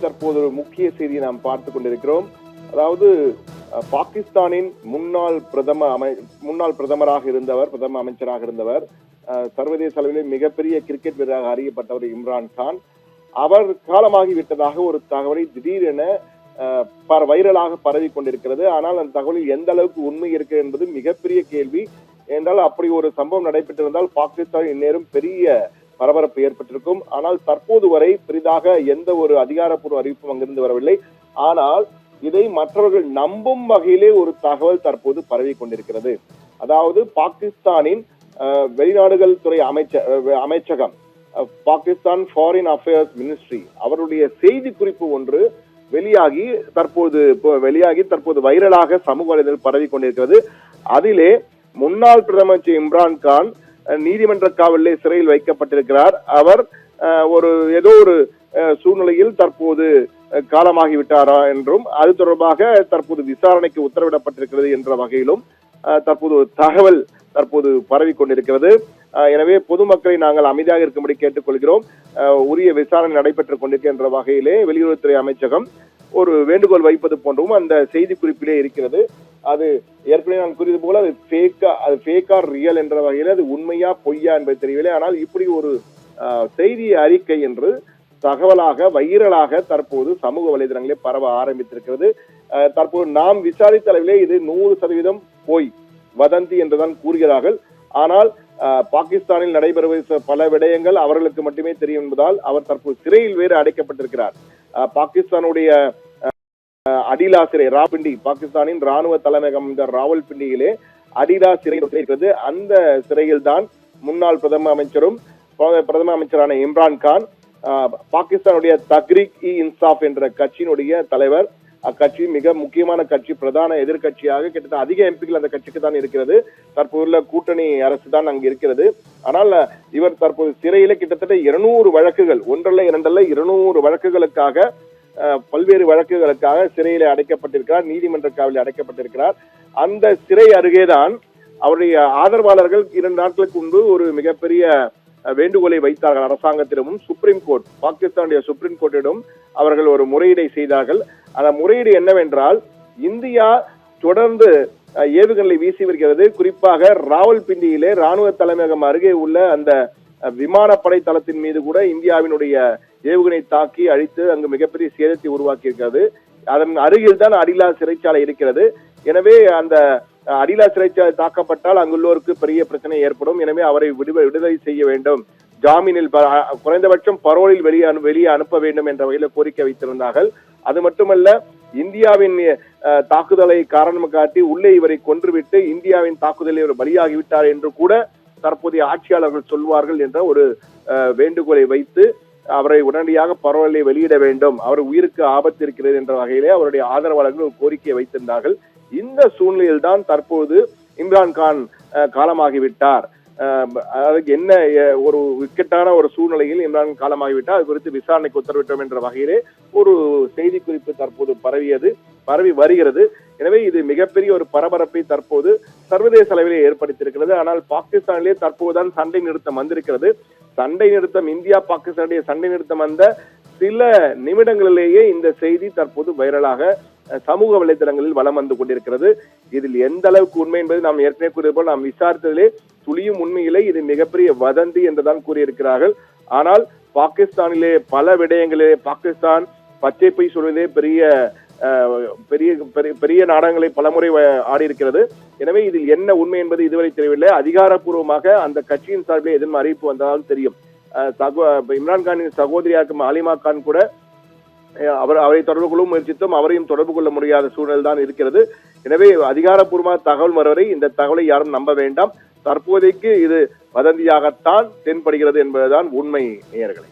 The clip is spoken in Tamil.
தற்போது ஒரு முக்கிய செய்தியை நாம் பார்த்து கொண்டிருக்கிறோம். அதாவது பாகிஸ்தானின் முன்னாள் பிரதமராக இருந்தவர், பிரதம அமைச்சராக இருந்தவர், சர்வதேச அளவில் மிகப்பெரிய கிரிக்கெட் வீரராக அறியப்பட்டவர் இம்ரான் கான். அவர் காலமாகிவிட்டதாக ஒரு தகவலை திடீரென வைரலாக பரவி கொண்டிருக்கிறது. ஆனால் அந்த தகவலில் எந்த அளவுக்கு உண்மை இருக்கு என்பது மிகப்பெரிய கேள்வி. என்றால் அப்படி ஒரு சம்பவம் நடைபெற்றிருந்தால் பாகிஸ்தான் இந்நேரம் பெரிய பரபரப்பு ஏற்பட்டிருக்கும். ஆனால் தற்போது வரை பெரிதாக எந்த ஒரு அதிகாரப்பூர்வ அறிவிப்பும் அங்கிருந்து வரவில்லை. ஆனால் இதை மற்றவர்கள் நம்பும் வகையிலே ஒரு தகவல் தற்போது பரவி கொண்டிருக்கிறது. அதாவது பாகிஸ்தானின் வெளிநாடுகள் துறை அமைச்சகம், பாகிஸ்தான் ஃபாரின் அஃபேர்ஸ் மினிஸ்ட்ரி, அவருடைய செய்தி குறிப்பு ஒன்று வெளியாகி தற்போது வைரலாக சமூக வலைதளத்தில் பரவி கொண்டிருக்கிறது. அதிலே முன்னாள் பிரதமர் இம்ரான் கான் நீதிமன்ற காவலிலே சிறையில் வைக்கப்பட்டிருக்கிறார். அவர் ஏதோ ஒரு சூழ்நிலையில் தற்போது காலமாகிவிட்டாரா என்றும் அது தொடர்பாக தற்போது விசாரணைக்கு உத்தரவிடப்பட்டிருக்கிறது என்ற வகையிலும் தற்போது ஒரு தகவல் தற்போது பரவி கொண்டிருக்கிறது. எனவே பொதுமக்களை நாங்கள் அமைதியாக இருக்கும்படி கேட்டுக்கொள்கிறோம். உரிய விசாரணை நடைபெற்றுக் கொண்டிருக்கின்ற வகையிலே வெளியுறவுத்துறை அமைச்சகம் ஒரு வேண்டுகோள் வைப்பது போன்றவும் அந்த செய்தி குறிப்பிலே இருக்கிறது. அது ஏற்கனவே நான் கூறியது போல அது ஃபேக்கா ரியல் என்ற வகையில் அது உண்மையா பொய்யா என்பது தெரியவில்லை. ஆனால் இப்படி ஒரு செய்தி அறிக்கை என்று தகவலாக வைரலாக தற்போது சமூக வலைதளங்களே பரவ ஆரம்பித்திருக்கிறது. தற்போது நாம் விசாரித்த அளவிலே இது 100% போய் வதந்தி என்றுதான் கூறுகிறார்கள். ஆனால் பாகிஸ்தானில் நடைபெறுவ பல விடயங்கள் அவர்களுக்கு மட்டுமே தெரியும் என்பதால் அவர் தற்போது சிறையில் வேறு அடைக்கப்பட்டிருக்கிறார். பாகிஸ்தானுடைய அடிலா சிறை ராவல்பிண்டி, பாகிஸ்தானின் ராணுவ தலைமையகம் இந்த ராவல்பிண்டியிலே அடிலா சிறை இருக்கிறது. அந்த சிறையில் தான் முன்னாள் பிரதம அமைச்சரான இம்ரான் கான், பாகிஸ்தானுடைய தஹ்ரீக்-இ-இன்சாஃப் என்ற கட்சியினுடைய தலைவர், அக்கட்சி மிக முக்கியமான கட்சி, பிரதான எதிர்கட்சியாக கிட்டத்தட்ட அதிக எம்பிக்கள் அந்த கட்சிக்கு தான் இருக்கிறது. தற்போதுள்ள கூட்டணி அரசு தான் அங்கு இருக்கிறது. ஆனால் இவர் தற்போது சிறையில கிட்டத்தட்ட 200 வழக்குகள், ஒன்றல்ல இரண்டல்ல 200 வழக்குகளுக்காக, பல்வேறு வழக்குகளுக்காக சிறையில அடைக்கப்பட்டிருக்கிறார், நீதிமன்ற காவலில் அடைக்கப்பட்டிருக்கிறார். அந்த சிறை அருகேதான் அவருடைய ஆதரவாளர்கள் 2 நாட்களுக்கு முன்பு ஒரு மிகப்பெரிய வேண்டுகோளை வைத்தார்கள். அரசாங்கத்திடமும் சுப்ரீம் கோர்ட், பாகிஸ்தானுடைய சுப்ரீம் கோர்ட்டிடம் அவர்கள் ஒரு முறையீடை செய்தார்கள். அந்த முறையீடு என்னவென்றால், இந்தியா தொடர்ந்து ஏவுகணை வீசி வருகிறது. குறிப்பாக ராவல்பிண்டியிலே ராணுவ தலைமையகம் அருகே உள்ள அந்த விமானப்படை தளத்தின் மீது கூட இந்தியாவினுடைய ஏவுகணை தாக்கி அழித்து அங்கு மிகப்பெரிய சேதத்தை உருவாக்கி இருக்கிறது. அதன் அருகில் தான் அடிலா சிறைச்சாலை இருக்கிறது. எனவே அந்த அடிலா சிறைச்சாலை தாக்கப்பட்டால் அங்குள்ளோருக்கு பெரிய பிரச்சனை ஏற்படும். எனவே அவரை விடுதலை செய்ய வேண்டும், ஜாமீனில் குறைந்தபட்சம் பரோலில் வெளியே அனுப்ப வேண்டும் என்ற வகையில் கோரிக்கை வைத்திருந்தார்கள். அது மட்டுமல்ல, இந்தியாவின் தாக்குதலை காரணம் காட்டி உள்ளே இவரை கொன்றுவிட்டு இந்தியாவின் தாக்குதலில் இவர் பலியாகிவிட்டார் என்று கூட தற்போதைய ஆட்சியாளர்கள் சொல்வார்கள் என்ற ஒரு வேண்டுகோளை வைத்து அவரை உடனடியாக பரோலை வெளியிட வேண்டும், அவர் உயிருக்கு ஆபத்து இருக்கிறது என்ற வகையிலே அவருடைய ஆதரவாளர்கள் ஒரு கோரிக்கையை வைத்திருந்தார்கள். இந்த சூழ்நிலையில் தான் தற்போது இம்ரான் கான் காலமாகிவிட்டார். அதுக்கு என்ன ஒரு இக்கட்டான ஒரு சூழ்நிலையில் இம்ரான் காலமாகிவிட்டார், அது குறித்து விசாரணைக்கு உத்தரவிட்டோம் என்ற வகையிலே ஒரு செய்தி குறிப்பு தற்போது பரவி வருகிறது. எனவே இது மிகப்பெரிய ஒரு பரபரப்பை தற்போது சர்வதேச அளவிலே ஏற்படுத்தியிருக்கிறது. ஆனால் பாகிஸ்தானிலே தற்போதுதான் சண்டை நிறுத்தம் வந்திருக்கிறது. சண்டை நிறுத்தம், இந்தியா பாகிஸ்தானுடைய சண்டை நிறுத்தம் வந்த சில நிமிடங்களிலேயே இந்த செய்தி தற்போது வைரலாக சமூக வலைதளங்களில் வலம் வந்து கொண்டிருக்கிறது. இதில் எந்த அளவுக்கு உண்மை என்பது நாம் ஏற்கனவே கூறியது போல் நாம் விசாரித்ததிலே துளியும் உண்மையிலே இது மிகப்பெரிய வதந்தி என்றுதான் கூறியிருக்கிறார்கள். ஆனால் பாகிஸ்தானிலே பல விடயங்களிலே பாகிஸ்தான் பச்சை பொய் சொல்வதே பெரிய நாடகங்களை பலமுறை ஆடி இருக்கிறது. எனவே இதில் என்ன உண்மை என்பது இதுவரை தெரியவில்லை. அதிகாரப்பூர்வமாக அந்த கட்சியின் சார்பில் எதுவும் அறிவிப்பு வந்தாலும் தெரியும். இம்ரான் கானின் சகோதரியாக்கும் அலிமா கான் கூட அவரை தொடர்பு கொள்ள முயற்சித்தும் அவரையும் தொடர்பு கொள்ள முடியாத சூழல் தான் இருக்கிறது. எனவே அதிகாரப்பூர்வமாக தகவல் வருவரை இந்த தகவலை யாரும் நம்ப வேண்டாம். தற்போதைக்கு இது வதந்தியாகத்தான் தென்படுகிறது என்பதுதான் உண்மை, நேயர்களே.